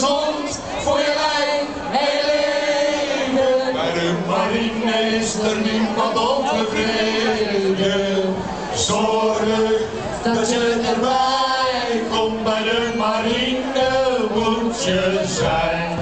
gezond voor je lijf en leven. Bij de marine is er niemand ontevreden. Zorg dat je erbij komt, bij de marine moet je zijn.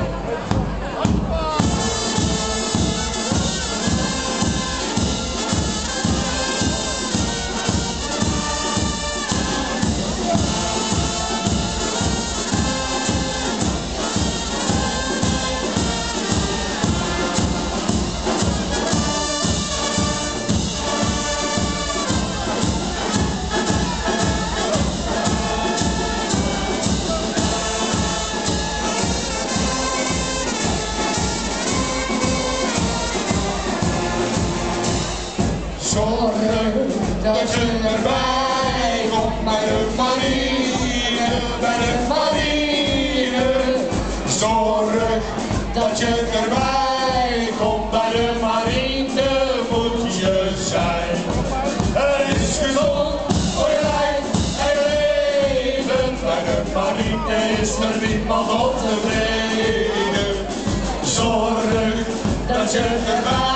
Zorg dat je erbij komt bij de marine, bij de marine. Zorg dat je erbij komt bij de marine, moet je zijn. Het is gezond voor je lijf en leven. Bij de marine is er niemand ontevreden. Zorg dat je erbij